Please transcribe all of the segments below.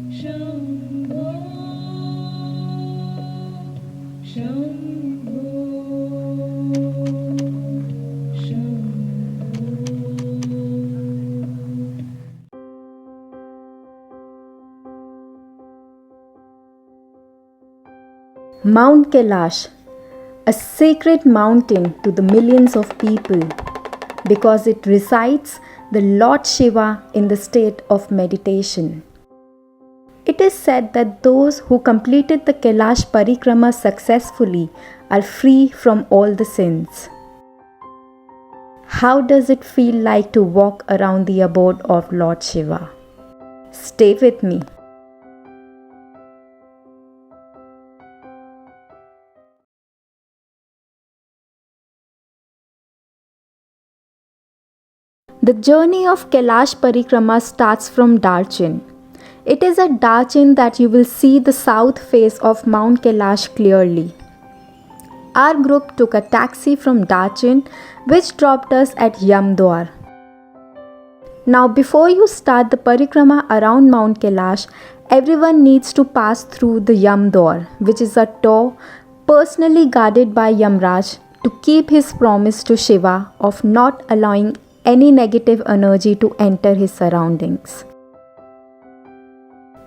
Shambho, Shambho, Shambho. Mount Kailash, a sacred mountain to the millions of people because it recites the Lord Shiva in the state of meditation. It is said that those who completed the Kailash Parikrama successfully are free from all the sins. How does it feel like to walk around the abode of Lord Shiva? Stay with me. The journey of Kailash Parikrama starts from Darchin. It is at Darchin that you will see the south face of Mount Kailash clearly. Our group took a taxi from Darchin which dropped us at Yamdwar. Now before you start the Parikrama around Mount Kailash, everyone needs to pass through the Yamdwar, which is a door personally guarded by Yamraj to keep his promise to Shiva of not allowing any negative energy to enter his surroundings.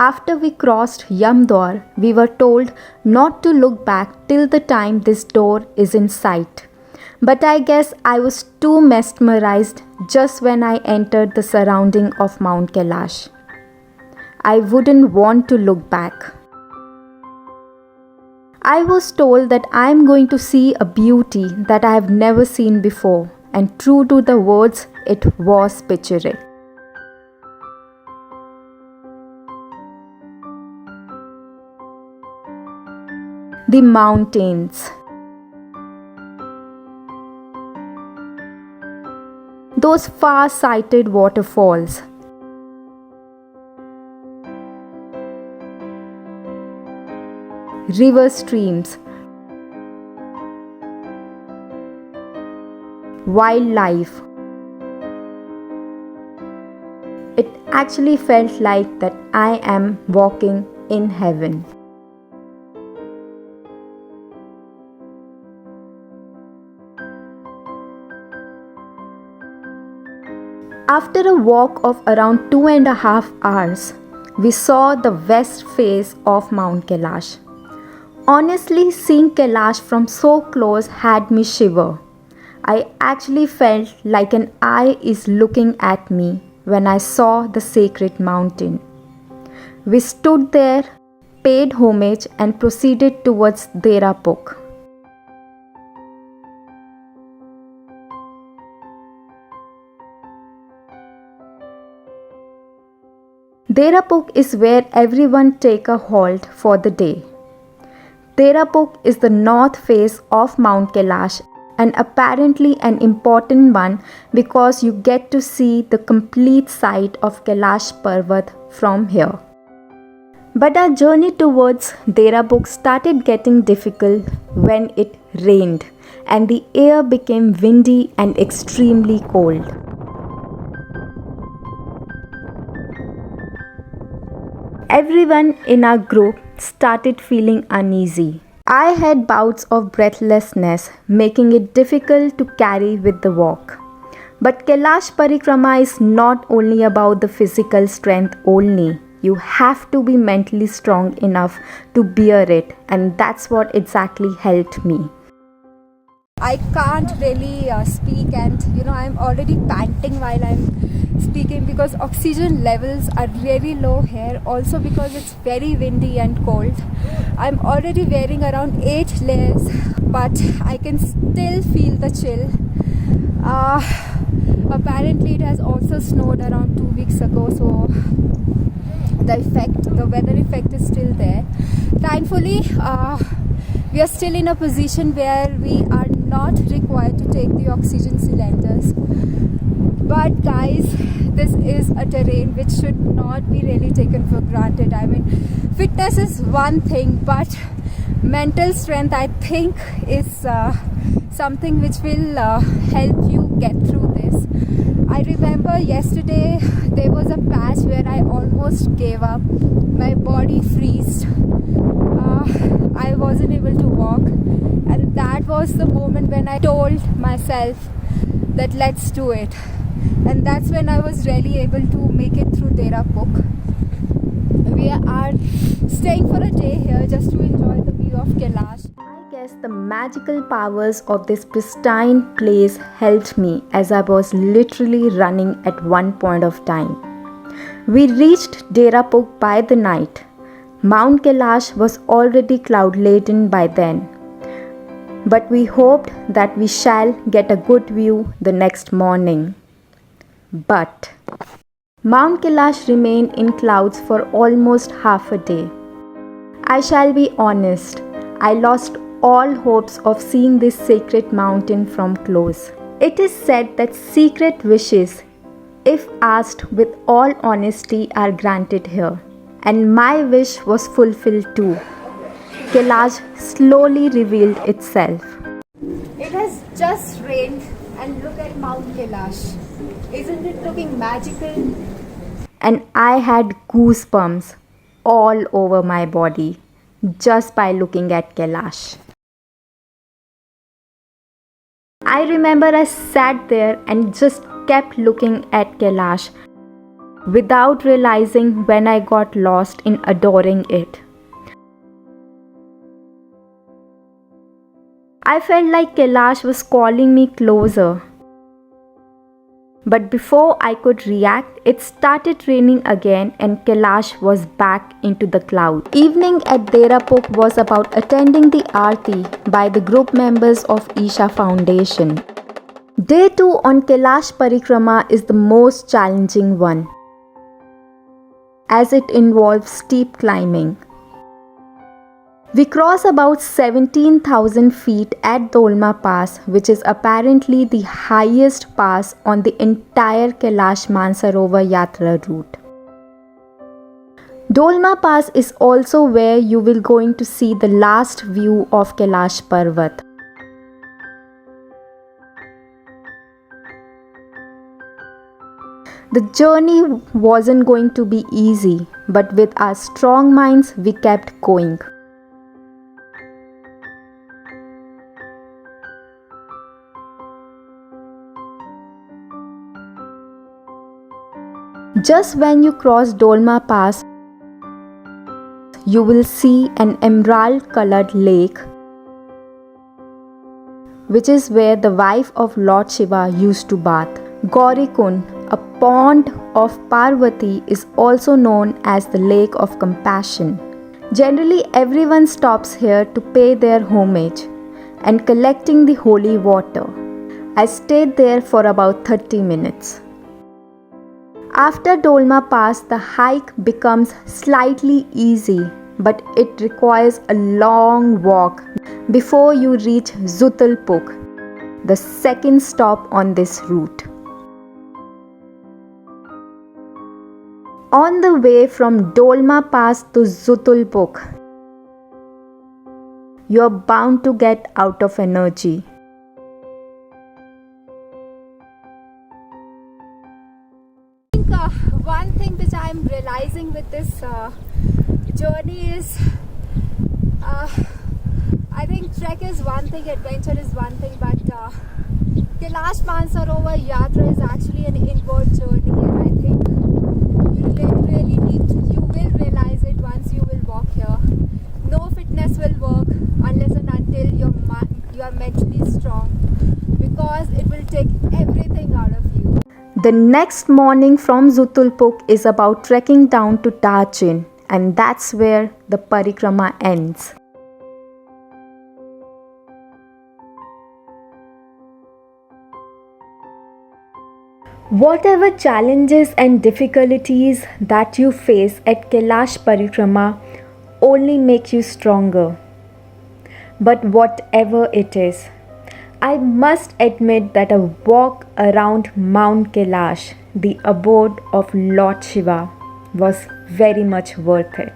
After we crossed Yamdwar, we were told not to look back till the time this door is in sight. But I guess I was too mesmerized just when I entered the surrounding of Mount Kailash. I wouldn't want to look back. I was told that I am going to see a beauty that I have never seen before, and true to the words, it was picturesque. The mountains. Those far-sighted waterfalls. River streams. Wildlife. It actually felt like that I am walking in heaven. After a walk of around 2.5 hours, we saw the west face of Mount Kailash. Honestly, seeing Kailash from so close had me shiver. I actually felt like an eye is looking at me when I saw the sacred mountain. We stood there, paid homage and proceeded towards Derapuk. Derapuk is where everyone take a halt for the day. Derapuk is the north face of Mount Kailash and apparently an important one because you get to see the complete site of Kailash Parvat from here. But our journey towards Derapuk started getting difficult when it rained and the air became windy and extremely cold. Everyone in our group started feeling uneasy. I had bouts of breathlessness, making it difficult to carry with the walk. But Kailash Parikrama is not only about the physical strength only. You have to be mentally strong enough to bear it, and that's what exactly helped me. I can't really speak, and I'm already panting while I'm speaking because oxygen levels are really low here, also because it's very windy and cold. I'm already wearing around 8 layers, but I can still feel the chill. Apparently it has also snowed around 2 weeks ago, so the weather effect is still there. Thankfully, we are still in a position where we are not required to take the oxygen cylinders. But guys, this is a terrain which should not be really taken for granted. I mean, fitness is one thing, but mental strength, I think, is something which will help you get through this. I remember yesterday there was a patch where I almost gave up. My body freezed. I wasn't able to walk, and that was the moment when I told myself that let's do it. And that's when I was really able to make it through Dera Puk. We are staying for a day here just to enjoy the view of Kailash. I guess the magical powers of this pristine place helped me as I was literally running at one point of time. We reached Dera Puk by the night. Mount Kailash was already cloud-laden by then, but we hoped that we shall get a good view the next morning. But Mount Kailash remained in clouds for almost half a day. I shall be honest, I lost all hopes of seeing this sacred mountain from close. It is said that secret wishes, if asked with all honesty, are granted here. And my wish was fulfilled too. Kailash slowly revealed itself. It has just rained and look at Mount Kailash. Isn't it looking magical? And I had goosebumps all over my body just by looking at Kailash. I remember I sat there and just kept looking at Kailash without realizing when I got lost in adoring it. I felt like Kailash was calling me closer. But before I could react, it started raining again and Kailash was back into the cloud. Evening at Dera Puk was about attending the Aarti by the group members of Isha Foundation. Day 2 on Kailash Parikrama is the most challenging one, as it involves steep climbing. We cross about 17,000 feet at Dolma Pass, which is apparently the highest pass on the entire Kailash Mansarovar Yatra route. Dolma Pass is also where you will going to see the last view of Kailash Parvat. The journey wasn't going to be easy, but with our strong minds, we kept going. Just when you cross Dolma Pass, you will see an emerald-colored lake, which is where the wife of Lord Shiva used to bath. Gaurikund, a pond of Parvati, is also known as the Lake of Compassion. Generally, everyone stops here to pay their homage and collecting the holy water. I stayed there for about 30 minutes. After Dolma Pass, the hike becomes slightly easy, but it requires a long walk before you reach Zutulpuk, the second stop on this route. On the way from Dolma Pass to Zutulpuk, you are bound to get out of energy. One thing which I am realizing with this journey is, I think trek is one thing, adventure is one thing, but Kailash Mansarovar Yatra is actually an inward journey, and I think you will realize it once you will walk here. No fitness will work unless and until you are mentally strong, because it will take everything out of you. The next morning from Zutulpuk is about trekking down to Darchin, and that's where the parikrama ends. Whatever challenges and difficulties that you face at Kailash Parikrama only make you stronger. But whatever it is, I must admit that a walk around Mount Kailash, the abode of Lord Shiva, was very much worth it.